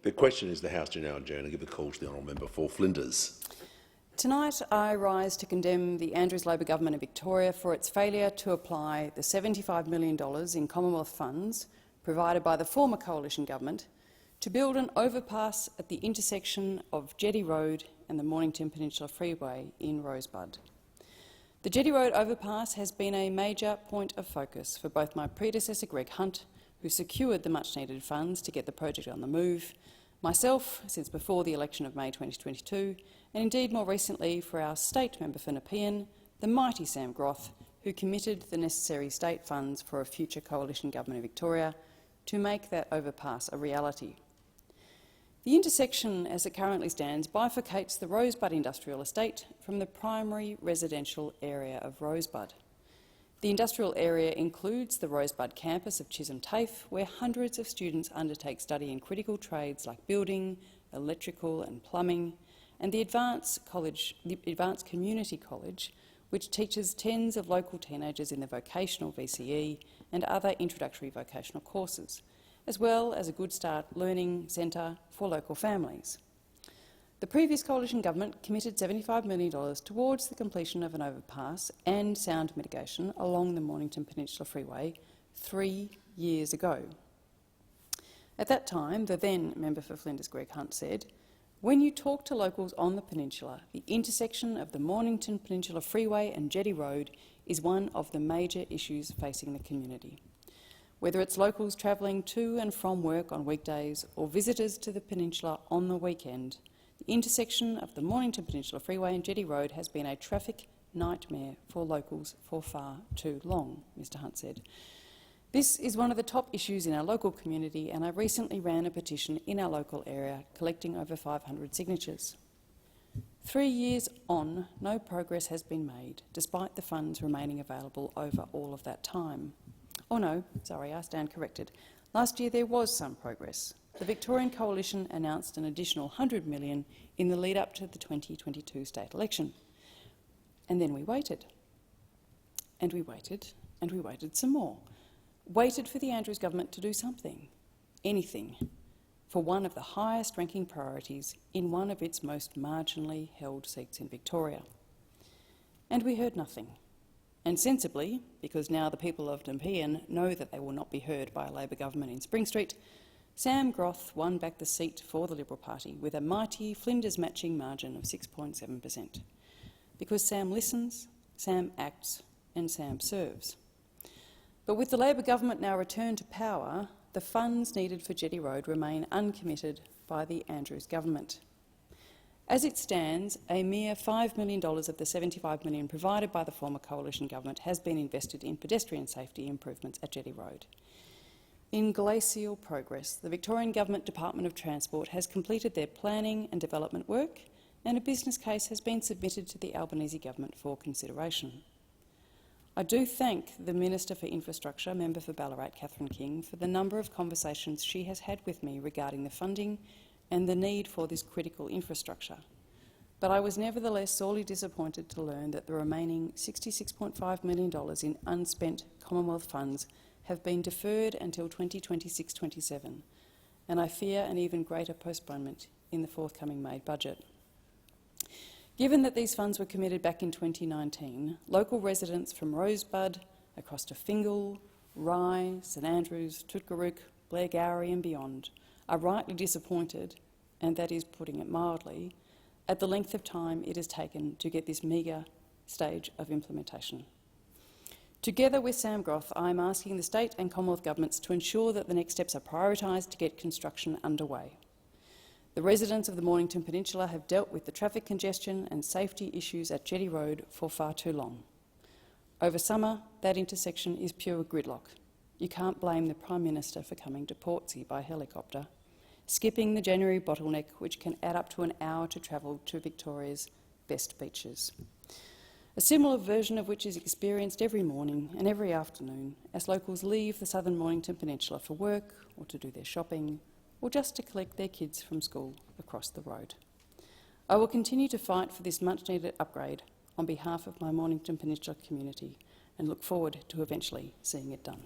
The question is the House to now adjourn and give the call to the honourable member for Flinders. Tonight I rise to condemn the Andrews Labor Government of Victoria for its failure to apply the $75 million in Commonwealth funds provided by the former coalition government to build an overpass at the intersection of Jetty Road and the Mornington Peninsula Freeway in Rosebud. The Jetty Road overpass has been a major point of focus for both my predecessor Greg Hunt, who secured the much-needed funds to get the project on the move, myself since before the election of May 2022, and indeed more recently for our state member for Nepean, the mighty Sam Groth, who committed the necessary state funds for a future coalition government of Victoria to make that overpass a reality. The intersection, as it currently stands, bifurcates the Rosebud industrial estate from the primary residential area of Rosebud. The industrial area includes the Rosebud campus of Chisholm TAFE, where hundreds of students undertake study in critical trades like building, electrical and plumbing, and the Advanced Community College, which teaches tens of local teenagers in the vocational VCE and other introductory vocational courses, as well as a Good Start learning centre for local families. The previous coalition government committed $75 million towards the completion of an overpass and sound mitigation along the Mornington Peninsula Freeway 3 years ago. At that time, the then member for Flinders, Greg Hunt, said, "When you talk to locals on the peninsula, the intersection of the Mornington Peninsula Freeway and Jetty Road is one of the major issues facing the community. Whether it's locals travelling to and from work on weekdays or visitors to the peninsula on the weekend, the intersection of the Mornington Peninsula Freeway and Jetty Road has been a traffic nightmare for locals for far too long," Mr Hunt said. "This is one of the top issues in our local community, and I recently ran a petition in our local area collecting over 500 signatures. 3 years on, no progress has been made, despite the funds remaining available over all of that time. Oh no, sorry, I stand corrected. Last year there was some progress. The Victorian Coalition announced an additional $100 million in the lead-up to the 2022 state election. And then we waited. And we waited, and we waited some more. Waited for the Andrews government to do something, anything, for one of the highest-ranking priorities in one of its most marginally held seats in Victoria. And we heard nothing. And sensibly, because now the people of Nepean know that they will not be heard by a Labor government in Spring Street, Sam Groth won back the seat for the Liberal Party with a mighty Flinders matching margin of 6.7%. Because Sam listens, Sam acts and Sam serves. But with the Labor government now returned to power, the funds needed for Jetty Road remain uncommitted by the Andrews government. As it stands, a mere $5 million of the $75 million provided by the former coalition government has been invested in pedestrian safety improvements at Jetty Road. In glacial progress, the Victorian Government Department of Transport has completed their planning and development work, and a business case has been submitted to the Albanese government for consideration. I do thank the Minister for Infrastructure, member for Ballarat, Catherine King, for the number of conversations she has had with me regarding the funding and the need for this critical infrastructure. But I was nevertheless sorely disappointed to learn that the remaining $66.5 million in unspent Commonwealth funds have been deferred until 2026-27, and I fear an even greater postponement in the forthcoming May budget. Given that these funds were committed back in 2019, local residents from Rosebud across to Fingal, Rye, St Andrews, Tutgarook, Blairgowrie and beyond are rightly disappointed, and that is putting it mildly, at the length of time it has taken to get this meagre stage of implementation. Together with Sam Groth, I am asking the state and Commonwealth governments to ensure that the next steps are prioritised to get construction underway. The residents of the Mornington Peninsula have dealt with the traffic congestion and safety issues at Jetty Road for far too long. Over summer, that intersection is pure gridlock. You can't blame the Prime Minister for coming to Portsea by helicopter, skipping the January bottleneck, which can add up to an hour to travel to Victoria's best beaches. A similar version of which is experienced every morning and every afternoon as locals leave the southern Mornington Peninsula for work or to do their shopping or just to collect their kids from school across the road. I will continue to fight for this much-needed upgrade on behalf of my Mornington Peninsula community and look forward to eventually seeing it done.